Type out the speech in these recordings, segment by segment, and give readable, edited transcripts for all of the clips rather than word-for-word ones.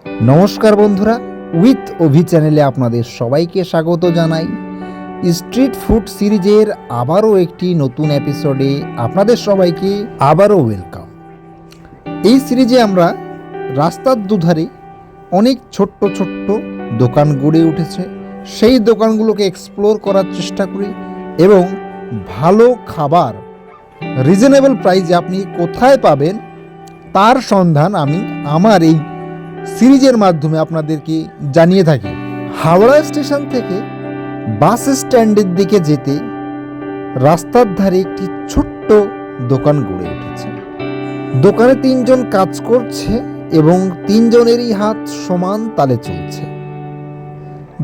নমস্কার বন্ধুরা, উইথ অভি চ্যানেলে আপনাদের সবাইকে স্বাগত জানাই। স্ট্রিট ফুড সিরিজের আবারও একটি নতুন এপিসোডে আপনাদের সবাইকে আবারও ওয়েলকাম। এই সিরিজে আমরা রাস্তার দুধারে অনেক ছোট্ট ছোট্ট দোকান গড়ে উঠেছে, সেই দোকানগুলোকে এক্সপ্লোর করার চেষ্টা করি এবং ভালো খাবার রিজনেবল প্রাইসে আপনি কোথায় পাবেন তার সন্ধান আমি আমার এই সিরিজের মাধ্যমে আপনাদেরকে জানিয়ে থাকি। হাওড়া স্টেশন থেকে বাস স্ট্যান্ডের দিকে যেতে রাস্তার ধারে একটি ছোট্ট দোকান গড়ে উঠেছে। দোকানে 3 জন কাজ করছে এবং 3 জনেরই হাত সমান তালে চলছে।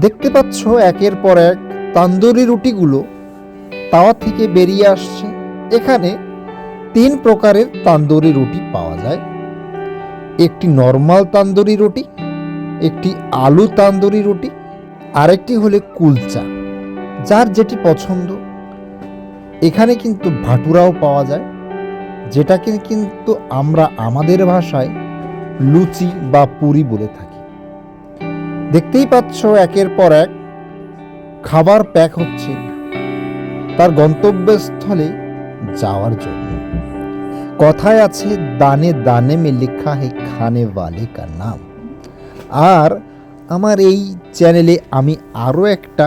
দেখতে পাচ্ছ একের পর এক তান্দুরি রুটিগুলো তাওয়া থেকে বেরিয়ে আসছে। এখানে 3 প্রকারের তান্দুরি রুটি পাওয়া যায়। একটি নর্মাল তান্দুরি রুটি, একটি আলু তান্দুরি রুটি, আরেকটি হলে কুলচা, যার যেটি পছন্দ। এখানে কিন্তু ভাটুরাও পাওয়া যায়, যেটাকে কিন্তু আমরা আমাদের ভাষায় লুচি বা পুরি বলে থাকি। দেখতেই পাচ্ছ একের পর এক খাবার প্যাক হচ্ছে তার গন্তব্যস্থলে যাওয়ার জন্য। কথায় আছে, দানে দানে মে লিখা হে খানে ওয়ালে কা নাম। আর আমার এই চ্যানেলে আমি আরও একটা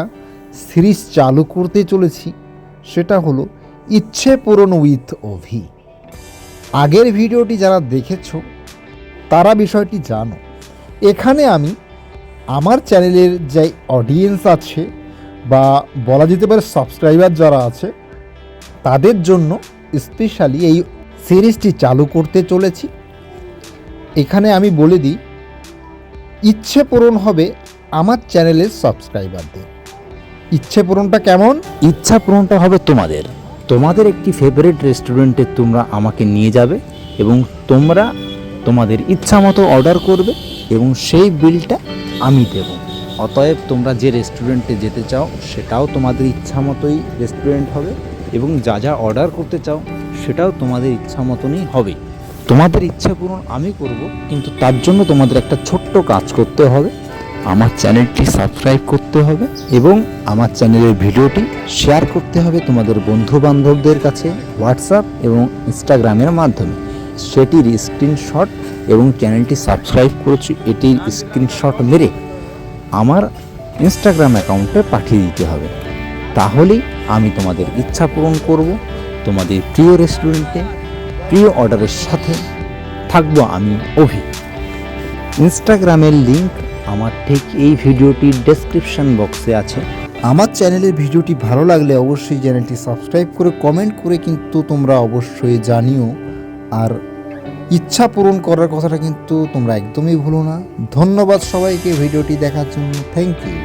সিরিজ চালু করতে চলেছি, সেটা হলো ইচ্ছে পূরণ উইথ অভি। আগের ভিডিওটি যারা দেখেছ তারা বিষয়টি জানো। এখানে আমি আমার চ্যানেলের যে অডিয়েন্স আছে বা বলা যেতে পারে সাবস্ক্রাইবার যারা আছে তাদের জন্য স্পেশালি এই সিরিজটি চালু করতে চলেছি। এখানে আমি বলে দিই, ইচ্ছে পূরণ হবে আমার চ্যানেলের সাবস্ক্রাইবারদের। ইচ্ছে পূরণটা কেমন? ইচ্ছা পূরণটা হবে তোমাদের একটি ফেভারিট রেস্টুরেন্টে তোমরা আমাকে নিয়ে যাবে এবং তোমরা তোমাদের ইচ্ছা মতো অর্ডার করবে এবং সেই বিলটা আমি দেব। অতএব তোমরা যে রেস্টুরেন্টে যেতে চাও সেটাও তোমাদের ইচ্ছা মতোই রেস্টুরেন্ট হবে এবং যা যা অর্ডার করতে চাও সেটাও তোমাদের ইচ্ছা মতনই হবে। তোমাদের ইচ্ছা পূরণ আমি করব, কিন্তু তার জন্য তোমাদের একটা ছোট্ট কাজ করতে হবে। আমার চ্যানেলটি সাবস্ক্রাইব করতে হবে এবং আমার চ্যানেলের ভিডিওটি শেয়ার করতে হবে তোমাদের বন্ধু বান্ধবদের কাছে হোয়াটসঅ্যাপ এবং ইনস্টাগ্রামের মাধ্যমে। সেটির স্ক্রিনশট এবং চ্যানেলটি সাবস্ক্রাইব করেছি এটির স্ক্রিনশট মেরে আমার ইনস্টাগ্রাম অ্যাকাউন্টে পাঠিয়ে দিতে হবে। তাহলেই আমি তোমাদের ইচ্ছা পূরণ করব। তোমাদের প্রিয় রেস্টুরেন্টে প্রিয় অর্ডারের সাথে থাকবো আমি অভি। ইনস্টাগ্রামের লিংক আমার ঠিক এই ভিডিওটির ডেসক্রিপশন বক্সে আছে। আমার চ্যানেলের ভিডিওটি ভালো লাগলে অবশ্যই চ্যানেলটি সাবস্ক্রাইব করে কমেন্ট করে কিন্তু তোমরা অবশ্যই জানিও। আর ইচ্ছা পূরণ করার কথাটা কিন্তু তোমরা একদমই ভুলো না। ধন্যবাদ সবাইকে ভিডিওটি দেখার জন্য। Thank you.